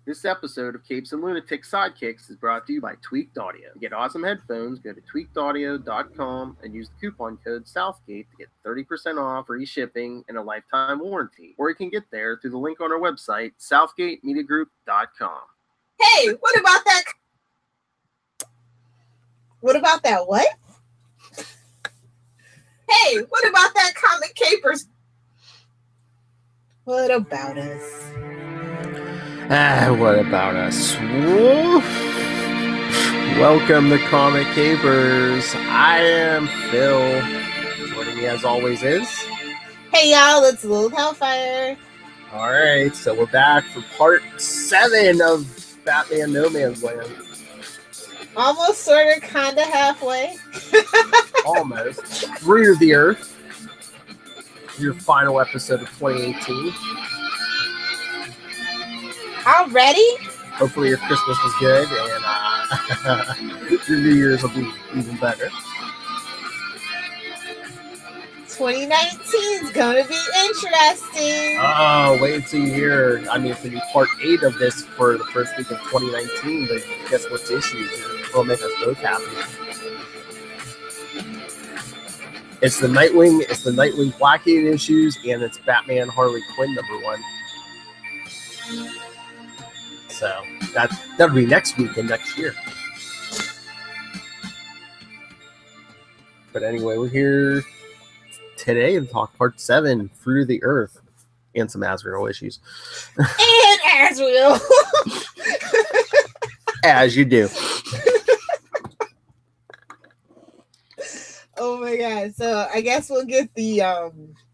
This episode of Capes and Lunatics Sidekicks is brought to you by Tweaked Audio. To get awesome headphones, go to tweakedaudio.com and use the coupon code Southgate to get 30% off, free shipping, and a lifetime warranty. Or you can get there through the link on our website, southgatemediagroup.com. Hey, what about that? What about that? What? Hey, what about that Comic Capers? What about us? What about us? Woof. Welcome to Comic Capers. I am Phil. Joining me as always is... Hey y'all, it's Little Hellfire. Alright, so we're back for part 7 of Batman No Man's Land. Almost, sort of, kind of, halfway. Almost. Through the Earth. Your final episode of 2018. Already? Hopefully your Christmas was good and your New Year's will be even better. 2019 is going to be interesting. Oh, wait until you hear. I mean, it's going to be part 8 of this for the first week of 2019, but guess what's issues? It'll make us both happy. It's the Nightwing Blackgate issues, and it's Batman Harley Quinn #1. So that'll be next week and next year. But anyway, we're here today to talk part 7, Through the Earth, and some Azrael issues. And Azrael. As you do. Oh my god! So I guess we'll get the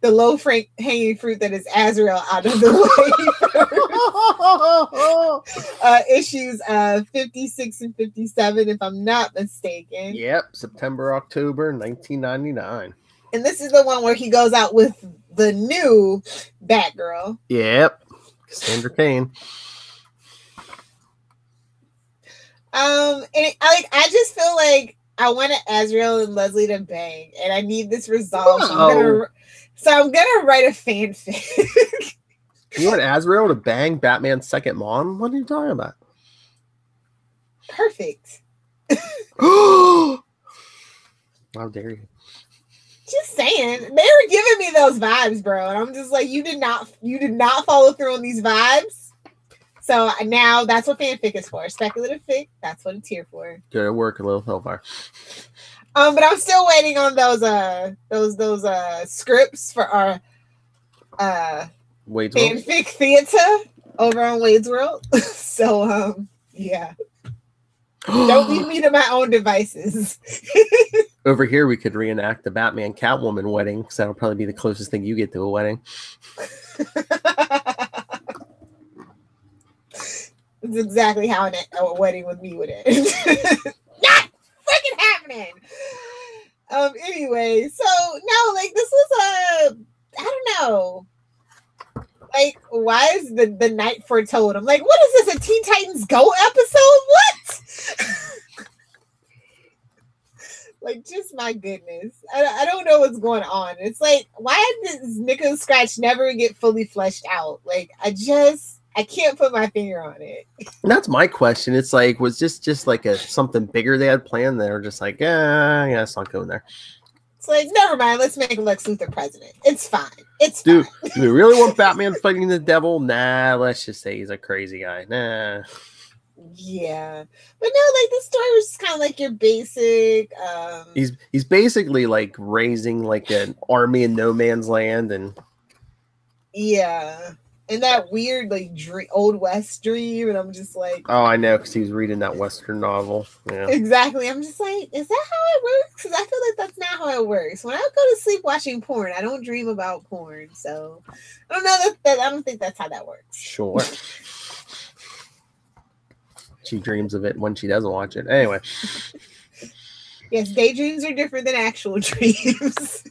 low hanging fruit that is Azrael out of the way. Issues 56 and 57, if I'm not mistaken. Yep, September, October, 1999. And this is the one where he goes out with the new Batgirl. Yep, Cassandra Cain. And I just feel like I wanted Azrael and Leslie to bang, and I need this resolved. So I'm gonna write a fanfic. You want Azrael to bang Batman's second mom? What are you talking about? Perfect. How dare you? Just saying, they were giving me those vibes, bro, and I'm just like, you did not follow through on these vibes. So now that's what fanfic is for. Speculative fic, that's what it's here for. Good at work, a little hellfire. But I'm still waiting on those scripts for our fanfic theater over on Wade's World. So yeah. Don't leave me to my own devices. Over here, we could reenact the Batman Catwoman wedding, because that'll probably be the closest thing you get to a wedding. It's exactly how a wedding with me would end. Not freaking happening. Anyway, so no, like this was I don't know. Like, why is the night foretold? I'm like, what is this? A Teen Titans Go episode? What? Like, just my goodness. I don't know what's going on. It's like, why does Nicholas Scratch never get fully fleshed out? Like, I can't put my finger on it. And that's my question. It's like, was this just like something bigger they had planned? They're just like, yeah, it's not going there. It's like, never mind. Let's make Lex Luthor president. It's fine. Do we really want Batman fighting the devil? Nah, let's just say he's a crazy guy. Nah. Yeah, but no, like the story was just kind of like your basic. He's basically like raising like an army in no man's land, and yeah. And that weird, like, Old West dream, and I'm just like... Oh, I know, because he was reading that Western novel. Yeah. Exactly. I'm just like, is that how it works? Because I feel like that's not how it works. When I go to sleep watching porn, I don't dream about porn, so... I don't know that I don't think that's how that works. Sure. She dreams of it when she doesn't watch it. Anyway. Yes, daydreams are different than actual dreams.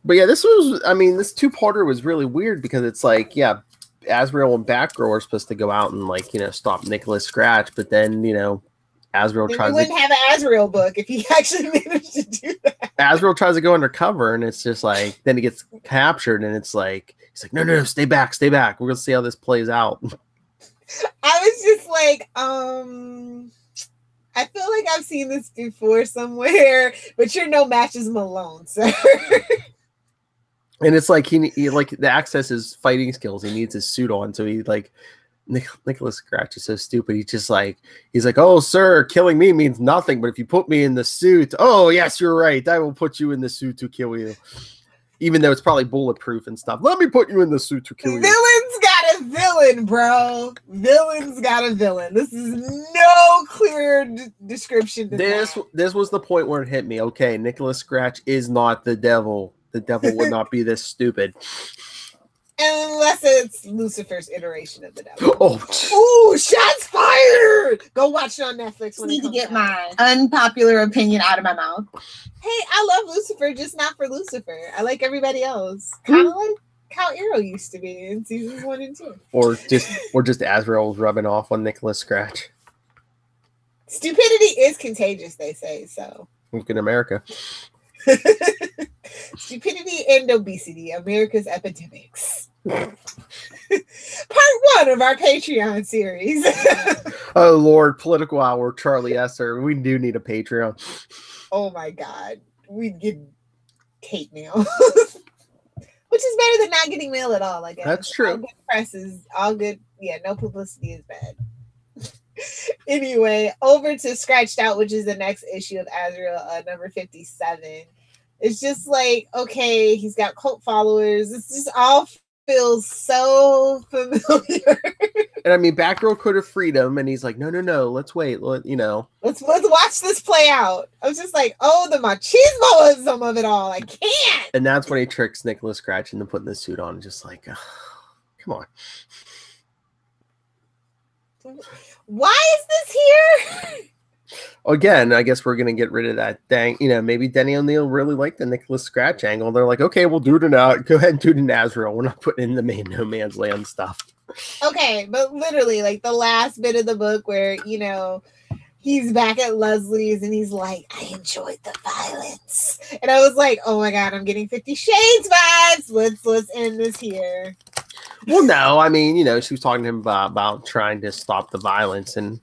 But yeah, this two-parter was really weird because it's like, yeah, Azrael and Batgirl are supposed to go out and like, stop Nicholas Scratch, but then, Azrael tries to... wouldn't have an Azrael book if he actually managed to do that. Azrael tries to go undercover, and it's just like, then he gets captured, and it's like, he's like, no, stay back. We're going to see how this plays out. I was just like, I feel like I've seen this before somewhere, but you're no match as Malone, sir. And it's like he like the access his fighting skills. He needs his suit on, so he like Nicholas Scratch is so stupid. He's like, oh sir, killing me means nothing, but if you put me in the suit, oh yes, you're right, I will put you in the suit to kill you, even though it's probably bulletproof and stuff. Let me put you in the suit to kill you. Villain's got a villain, bro. Villain's got a villain. This is no clear description. This was the point where it hit me. Okay, Nicholas Scratch is not the devil. The devil would not be this stupid. Unless it's Lucifer's iteration of the devil. Oh, shots fired! Go watch it on Netflix. I need to get my unpopular opinion out of my mouth. Hey, I love Lucifer, just not for Lucifer. I like everybody else. Kind of like how Arrow used to be in seasons 1 and 2. Or just Azrael's rubbing off on Nicholas Scratch. Stupidity is contagious, they say. So look in America. Stupidity and obesity, America's epidemics. Part 1 of our Patreon series. Oh Lord, political hour, Charlie Esser. We do need a Patreon. Oh my God, we'd get hate mail, which is better than not getting mail at all. I guess that's true. All good press is all good. Yeah, no publicity is bad. Anyway, over to Scratched Out, which is the next issue of Azrael, number 57. It's just like, okay, he's got cult followers. It's just all feels so familiar. And I mean, Batgirl could have freed him, and he's like, no, let's wait. Let's watch this play out. I was just like, oh, the machismoism of it all. I can't. And that's when he tricks Nicholas Scratch into putting the suit on. Just like, come on. Why is this here? Again, I guess we're going to get rid of that dang, maybe Denny O'Neil really liked the Nicholas Scratch angle. They're like, okay, we'll do it now. Go ahead and do it in Azrael. We're not putting in the main No Man's Land stuff. Okay, but literally, like the last bit of the book where, he's back at Leslie's and he's like, I enjoyed the violence. And I was like, oh my God, I'm getting 50 Shades vibes. Let's end this here. Well, no, I mean, she was talking to him about trying to stop the violence, and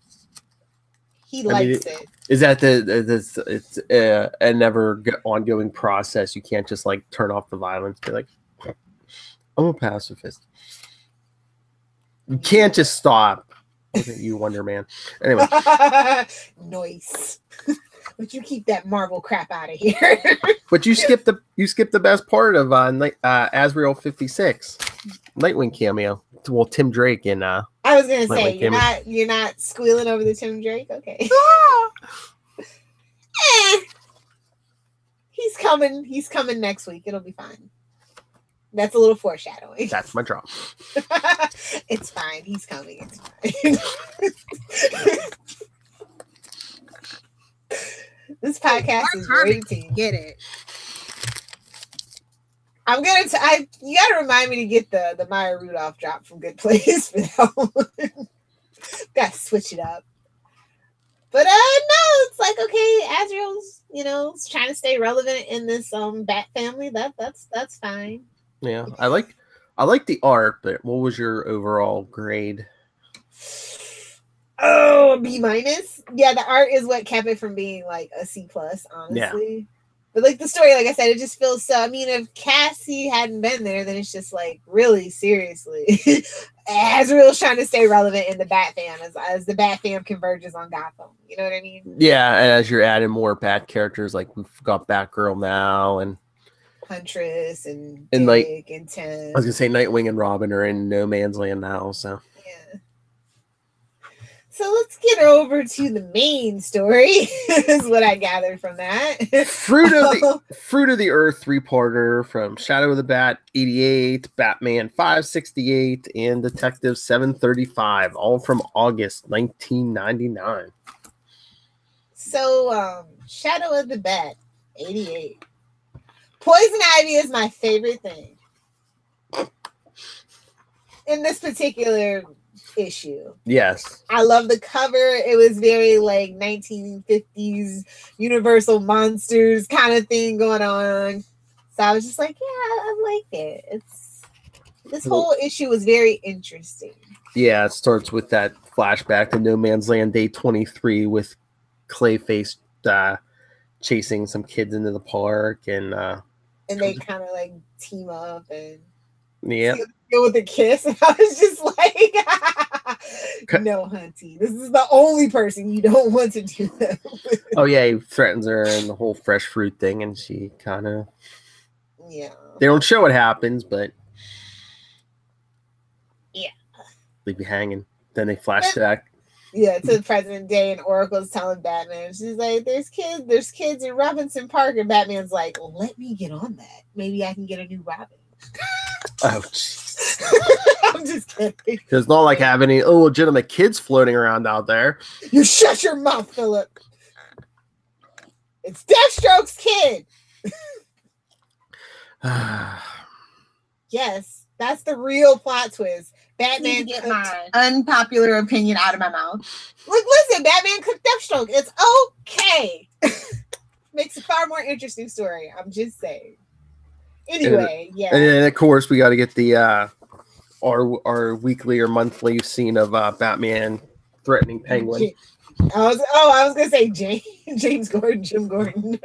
he likes it. Is that it's a never ongoing process? You can't just like turn off the violence. Be like, I'm a pacifist. You can't just stop. Look at you, Wonder Man. Anyway, nice. But you keep that Marvel crap out of here. But you skipped the best part of Azrael 56, Nightwing cameo. Well, Tim Drake in. I was gonna say you're not squealing over the Tim Drake. Okay. He's coming next week. It'll be fine. That's a little foreshadowing. That's my drop. It's fine. He's coming. It's fine. This podcast is rating. Get it. I'm gonna. You gotta remind me to get the Maya Rudolph drop from Good Place for that one. Gotta switch it up. But no, it's like okay, Azrael's trying to stay relevant in this Bat family. That's fine. Yeah, I like the art, but what was your overall grade? Oh, B-. Yeah, the art is what kept it from being like a C+, honestly. Yeah. But like the story, like I said, it just feels so. I mean, if Cassie hadn't been there, then it's just like really seriously. Azrael's trying to stay relevant in the Bat fam as the Bat fam converges on Gotham. You know what I mean? Yeah, and as you're adding more Bat characters, like we've got Batgirl now and Huntress and Dick like, and Tim. I was gonna say Nightwing and Robin are in No Man's Land now, so yeah. So let's get over to the main story. Is what I gathered from that. Fruit of the Earth 3-parter from Shadow of the Bat 88, Batman 568, and Detective 735, all from August 1999. So Shadow of the Bat 88. Poison Ivy is my favorite thing in this particular issue. Yes. I love the cover. It was very like 1950s Universal Monsters kind of thing going on. So I was just like, yeah, I like it. This whole issue was very interesting. Yeah, it starts with that flashback to No Man's Land Day 23 with Clayface chasing some kids into the park, and they kind of like team up and yeah, deal with a kiss. And I was just like, no, hunty, this is the only person you don't want to do that with. Oh yeah, he threatens her and the whole fresh fruit thing, and she kind of They don't show what happens, but yeah, leave you hanging. Then they flash back. Yeah, to the present day, and Oracle's telling Batman, she's like, there's kids in Robinson Park, and Batman's like, let me get on that. Maybe I can get a new Robin. Oh, jeez. I'm just kidding. It's not like having any legitimate kids floating around out there. You shut your mouth, Philip. It's Deathstroke's kid. Yes, that's the real plot twist. Batman get my unpopular opinion out of my mouth. Look, listen, Batman cooked Deathstroke. It's okay. Makes a far more interesting story. I'm just saying. Anyway, yeah. And then of course we got to get the our weekly or monthly scene of Batman threatening Penguin. I was gonna say James Gordon, Jim Gordon,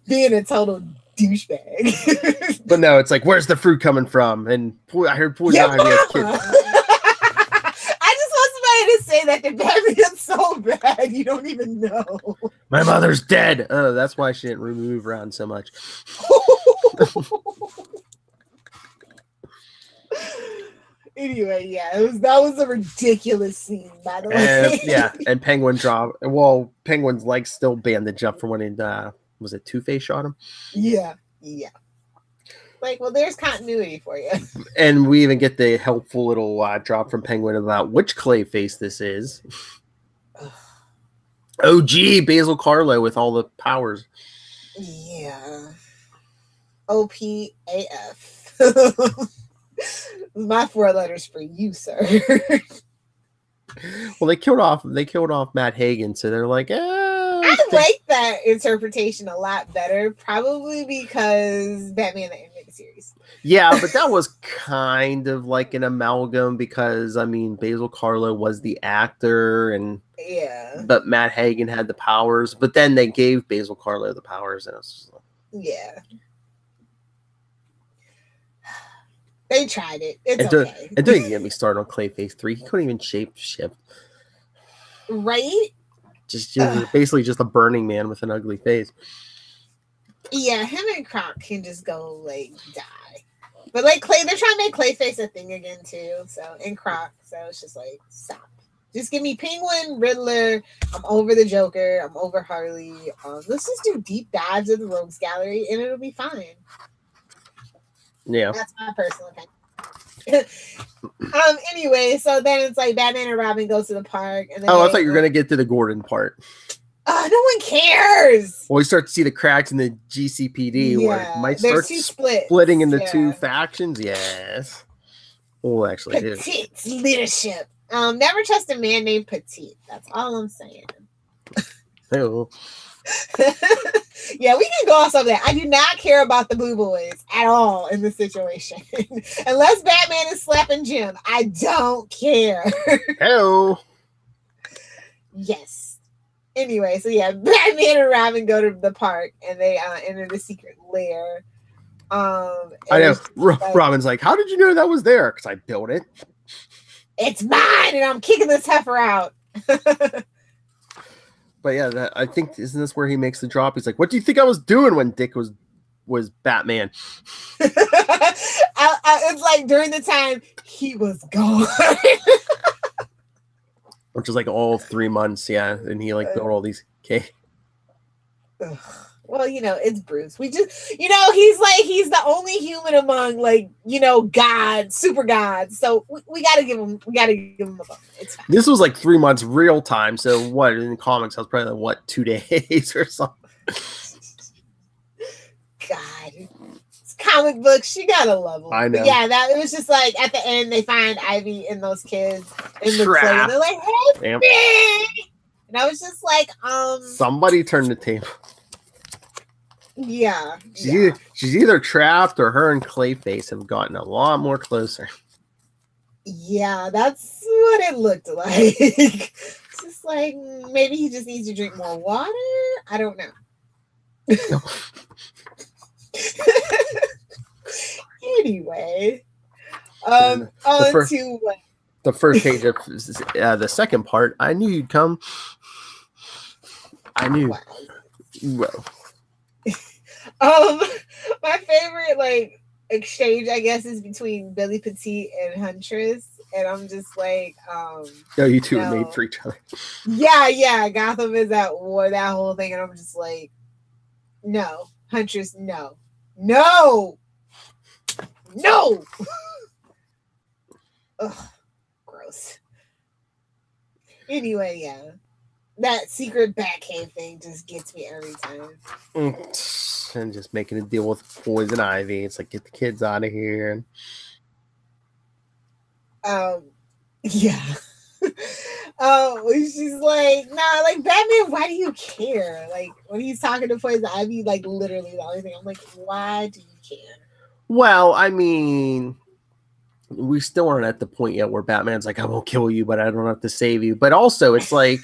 being a total douchebag. But no, it's like, where's the fruit coming from? And I heard poor I just want somebody to say that the Batman's so bad you don't even know. My mother's dead. Oh, that's why she didn't move around so much. Anyway, yeah, that was a ridiculous scene, by the way. And Penguin drop. Well, Penguin's legs still bandaged up from when it was it Two-Face shot him? Yeah. Like, well, there's continuity for you. And we even get the helpful little drop from Penguin about which Clayface this is. Oh, gee, Basil Carlo with all the powers. Yeah. OPAF. My 4 letters for you, sir. Well, they killed off Matt Hagen, so they're like, I like that interpretation a lot better, probably because Batman the Animated Series. Yeah, but that was kind of like an amalgam because I mean Basil Carlo was the actor but Matt Hagen had the powers, but then they gave Basil Carlo the powers and it was just like, yeah. They tried it. It's okay. And don't even get me started on Clayface 3. He couldn't even shape shift. Right? Just basically just a burning man with an ugly face. Yeah, him and Croc can just go like die. But like they're trying to make Clayface a thing again too. So in Croc, so it's just like stop. Just give me Penguin, Riddler. I'm over the Joker. I'm over Harley. Let's just do deep dives of the Rogues Gallery, and it'll be fine. Yeah, that's my personal opinion. Anyway, so then it's like Batman and Robin go to the park, and then I thought you were gonna get to the Gordon part. No one cares. Well, we start to see the cracks in the GCPD where it might start splitting into two factions. Yes. Oh, actually, Petite's leadership. Never trust a man named Petite. That's all I'm saying. Oh. Yeah, we can go off of that. I do not care about the Blue Boys at all in this situation. Unless Batman is slapping Jim, I don't care. Hello. Yes. Anyway, so yeah, Batman and Robin go to the park and they enter the secret lair. I know. Robin's like, how did you know that was there? Because I built it. It's mine, and I'm kicking this heifer out. But yeah, I think isn't this where he makes the drop? He's like, "What do you think I was doing when Dick was Batman?" It's like during the time he was gone, which was like all 3 months. Yeah, and he like built all these cake. Well, it's Bruce. We just, he's the only human among gods, super gods. So we gotta give him a bump. It's fine. This was like 3 months real time. So what in the comics? I was probably like 2 days or something. God, it's comic books. You gotta love them. I know. But yeah, it was just like at the end they find Ivy and those kids in the play, and they're like, "Hey, me!" And I was just like, Somebody turned the table. Yeah. She's either trapped or her and Clayface have gotten a lot more closer. Yeah, that's what it looked like. It's just like maybe he just needs to drink more water. I don't know. Anyway, on to what? The first page of the second part. I knew you'd come. I knew. Wow. My favorite like exchange, I guess, is between Billy Petite and Huntress, and I'm just like, oh, you two are made for each other. Yeah. Gotham is that whole thing, and I'm just like, no, Huntress, no. Ugh, gross. Anyway, yeah. That secret Batcave thing just gets me every time. And just making a deal with Poison Ivy. It's like, get the kids out of here. Yeah. She's like, nah, like, Batman, why do you care? Like, when he's talking to Poison Ivy, like, literally the only thing, I'm like, why do you care? Well, I mean, we still aren't at the point yet where Batman's like, I won't kill you, but I don't have to save you. But also, it's like,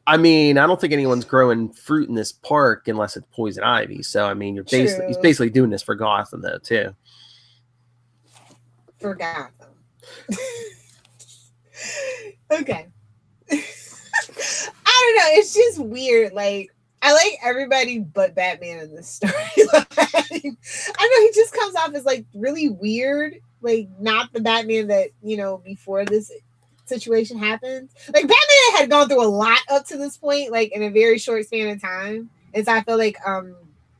I mean, I don't think anyone's growing fruit in this park unless it's Poison Ivy. So, I mean, he's basically doing this for Gotham, though, too. For Gotham. Okay. I don't know. It's just weird. Like, I like everybody but Batman in this storyline. I know he just comes off as, like, really weird. Like, not the Batman that, before this situation happened. Like, Batman had gone through a lot up to this point, like, in a very short span of time. And so I feel like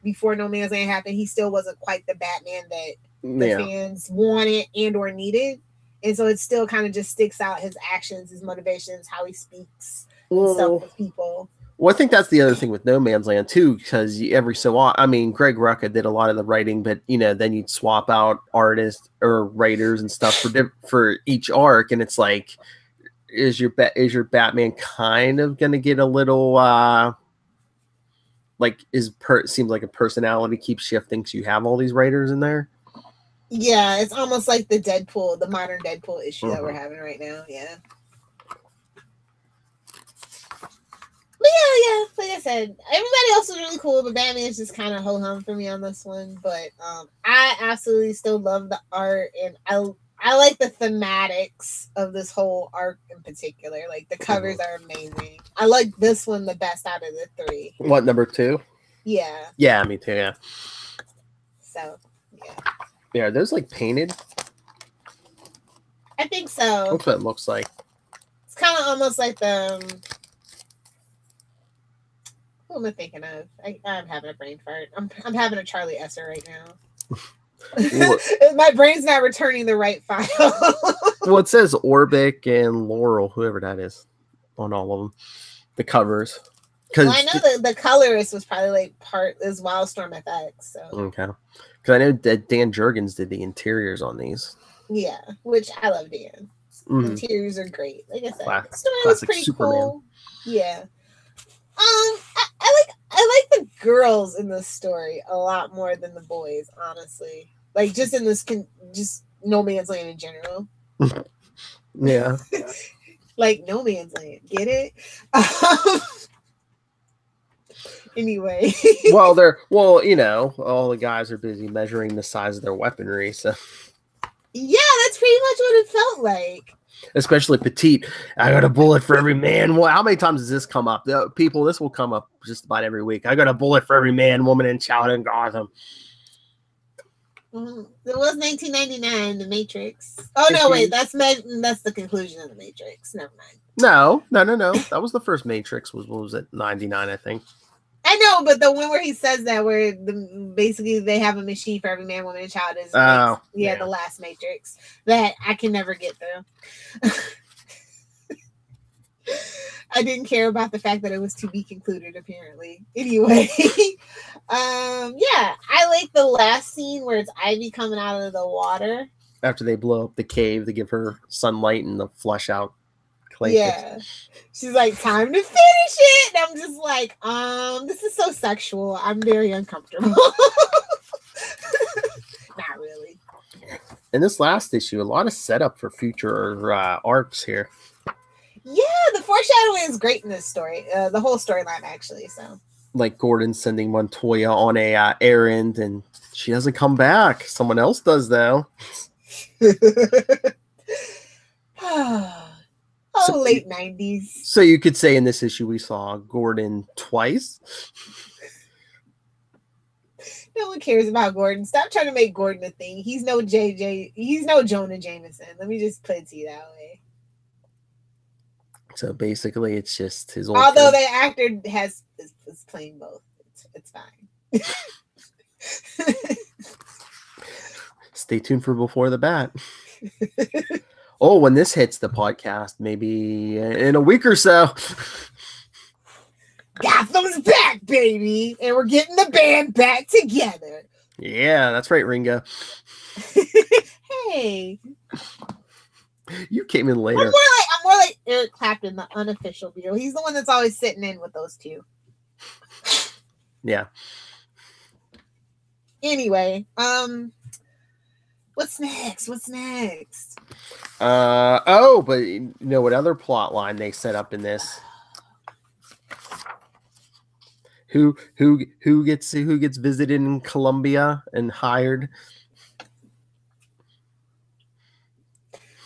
before No Man's Land happened, he still wasn't quite the Batman that the fans wanted and or needed. And so it still kind of just sticks out, his actions, his motivations, how he speaks and stuff with people. Well, I think that's the other thing with No Man's Land, too, because every so often, I mean, Greg Rucka did a lot of the writing, but, then you'd swap out artists or writers and stuff for each arc, and it's like, is your Batman kind of going to get a little, seems like a personality keeps shifting, so you have all these writers in there? Yeah, it's almost like the modern Deadpool issue that we're having right now. Yeah. But yeah, like I said, everybody else was really cool, but Batman's just kind of ho-hum for me on this one. But I absolutely still love the art, and I like the thematics of this whole arc in particular. Like, the covers are amazing. I like this one the best out of the three. What, number 2? Yeah. Yeah, me too, yeah. So, yeah. Yeah, are those, like, painted? I think so. That's what it looks like. It's kind of almost like the... Who am I thinking of? I'm having a brain fart. I'm having a Charlie Esser right now. My brain's not returning the right file. Well, it says Orbic and Laurel, whoever that is, on all of them. The covers. Well, I know the colorist was probably like is Wildstorm FX. So okay, because I know that Dan Jurgens did the interiors on these. Yeah, which I love Dan. The interiors are great. Like I said, the story was pretty Superman. Cool. Yeah. I like the girls in this story a lot more than the boys, honestly. Like, just in this, just No Man's Land in general. Yeah. Like No Man's Land, get it? Anyway. Well, all the guys are busy measuring the size of their weaponry, so. Yeah, that's pretty much what it felt like. Especially Petite. I got a bullet for every man. Well, how many times does this come up? People, this will come up just about every week. I got a bullet for every man, woman, and child in Gotham. It was 1999, The Matrix. Oh, no, wait. That's the conclusion of The Matrix. Never mind. No. That was the first Matrix. What was it? 99, I think. I know, but the one where he says that, where basically they have a machine for every man, woman, and child is the last Matrix that I can never get through. I didn't care about the fact that it was to be concluded, apparently. Anyway, I like the last scene where it's Ivy coming out of the water after they blow up the cave to give her sunlight and the flush out. She's like, time to finish it. And I'm just like, this is so sexual. I'm very uncomfortable. Not really. in this last issue, a lot of setup for future arcs here. Yeah, the foreshadowing is great in this story. The whole storyline, actually. So, like Gordon sending Montoya on a errand, and she doesn't come back. Someone else does, though. Late 90s. So you could say in this issue we saw Gordon twice. No one cares about Gordon. Stop trying to make Gordon a thing. He's no JJ. He's no Jonah Jameson. Let me just put it to you that way. So basically, it's just his old. Although the actor is playing both, it's fine. Stay tuned for Before the Bat. Oh, when this hits the podcast, maybe in a week or so. Gotham's back, baby, and we're getting the band back together. Yeah, that's right, Ringo. Hey, you came in later. I'm more like Eric Clapton, the unofficial Beatle. He's the one that's always sitting in with those two. Yeah. Anyway, what's next? But you know what other plot line they set up in this? Who gets visited in Colombia and hired?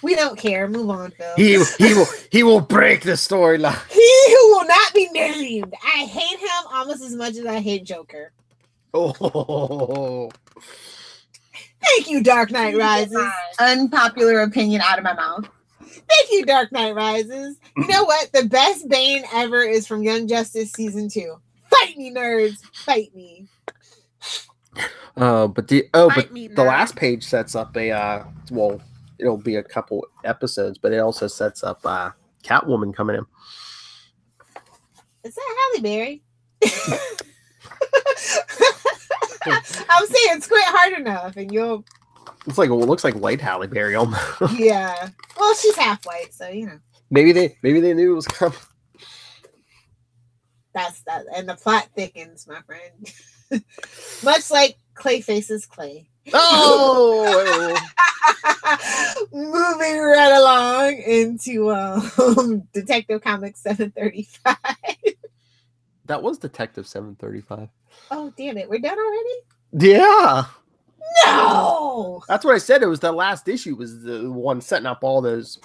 We don't care. Move on, Phil. He will break the storyline. He who will not be named. I hate him almost as much as I hate Joker. Oh. Thank you, Dark Knight Rises. Unpopular opinion out of my mouth. Thank you, Dark Knight Rises. You know what? The best Bane ever is from Young Justice Season 2. Fight me, nerds. Fight me. But the last page sets up it'll be a couple episodes, but it also sets up Catwoman coming in. Is that Halle Berry? I'm saying squint hard enough and you'll. It looks like white Halle Berry almost. Yeah. Well, she's half white, so you know. Maybe they knew it was coming. That's that, and the plot thickens, my friend. Much like Clayface's Clay. Oh. Moving right along into Detective Comics 735. That was Detective 735. Oh, damn it. We're done already? Yeah. No! That's what I said. It was the last issue was the one setting up all those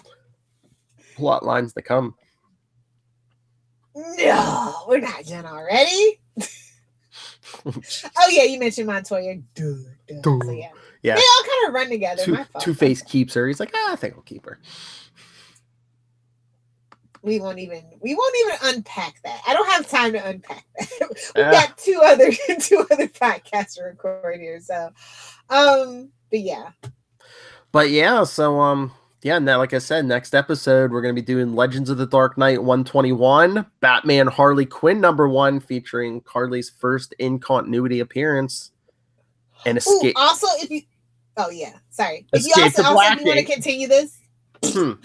plot lines to come. No, we're not done already. Oh, yeah, you mentioned Montoya. Duh. So, yeah. They all kind of run together. Two-Face keeps her. He's like, I think I'll keep her. We won't even unpack that. I don't have time to unpack that. We've got two other podcasts to record here. So, but yeah. So now, like I said, next episode we're gonna be doing Legends of the Dark Knight 121, Batman Harley Quinn #1, featuring Carly's first in continuity appearance. And escape. Also, if you want to continue this. I'm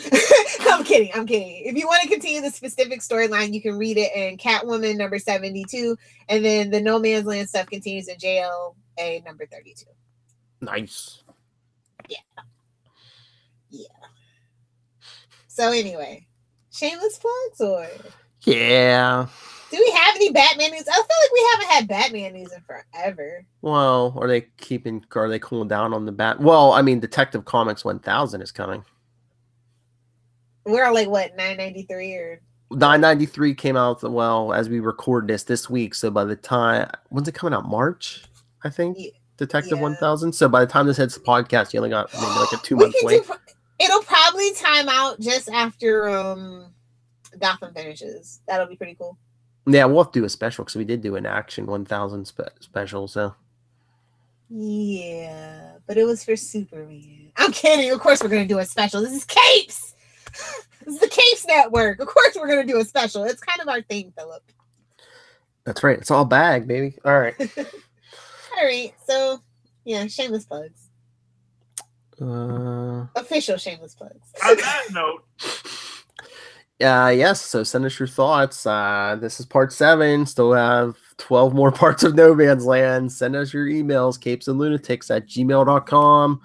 kidding. If you want to continue the specific storyline, you can read it in Catwoman number 72, and then the No Man's Land stuff continues in JLA number 32. Nice. Yeah. So anyway, shameless plugs or? Yeah. Do we have any Batman news? I feel like we haven't had Batman news in forever. Well, are they cooling down on the Bat? Well, I mean, Detective Comics 1000 is coming. We're on 993 or 993 came out as we record this week. So by the time, when's it coming out? March, I think. Yeah. Detective 1000. So by the time this hits the podcast, you only got maybe a 2 month wait. It'll probably time out just after Gotham finishes. That'll be pretty cool. Yeah, we'll have to do a special because we did do an Action 1000 special. So yeah, but it was for Superman. I'm kidding. Of course, we're gonna do a special. This is Capes. This is the Capes Network. Of course, we're gonna do a special. It's kind of our thing, Philip. That's right. It's all bag, baby. All right. All right. So yeah, shameless plugs. Official shameless plugs. On that note. Yes, so send us your thoughts. This is part 7. Still have 12 more parts of No Man's Land. Send us your emails, capesandlunatics@gmail.com.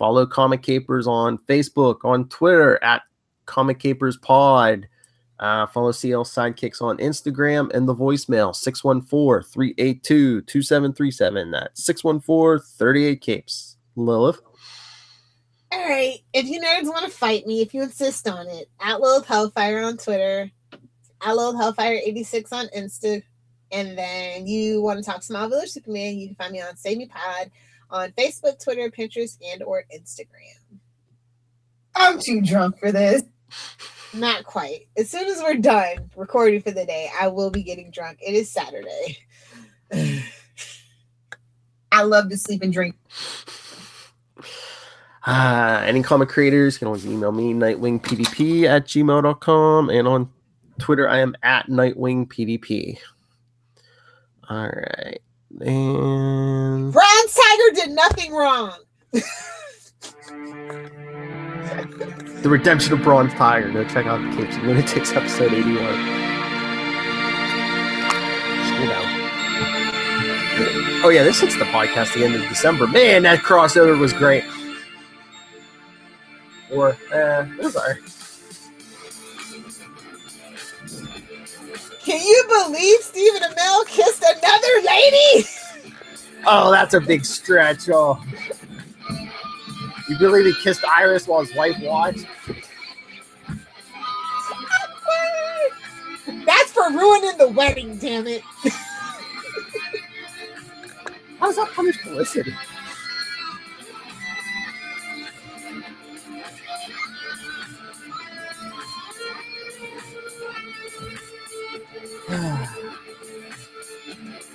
Follow Comic Capers on Facebook, on Twitter at Comic Capers Pod. Follow CL Sidekicks on Instagram and the voicemail 614-382-2737. That's 614-38-CAPES. Lilith. All right. If you nerds want to fight me, if you insist on it, at Lilith Hellfire on Twitter, at Lilith Hellfire 86 on Insta, and then you want to talk Smallville or Superman, you can find me on Save Me Pod on Facebook, Twitter, Pinterest, and or Instagram. I'm too drunk for this. Not quite. As soon as we're done recording for the day, I will be getting drunk. It is Saturday. I love to sleep and drink. Any comic creators can always email me, nightwingpdp@gmail.com, and on Twitter I am at nightwingpdp. All right. And Bronze Tiger did nothing wrong. The Redemption of Bronze Tiger. Go check out the Capes and Lunatics episode 81. Scroll down. Oh yeah, this hits the podcast the end of December. Man, that crossover was great. Or, it was alright. Can you believe Stephen Amell kissed another lady? Oh, that's a big stretch. Oh. You believe he kissed Iris while his wife watched? That's for ruining the wedding, damn it. How's that punish Felicity?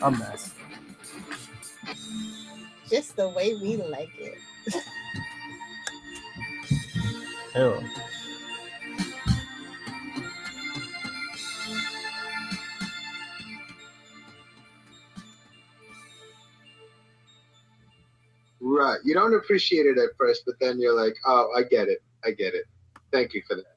A mess. Just the way we like it. Ew. Right. You don't appreciate it at first, but then you're like, oh, I get it. Thank you for that.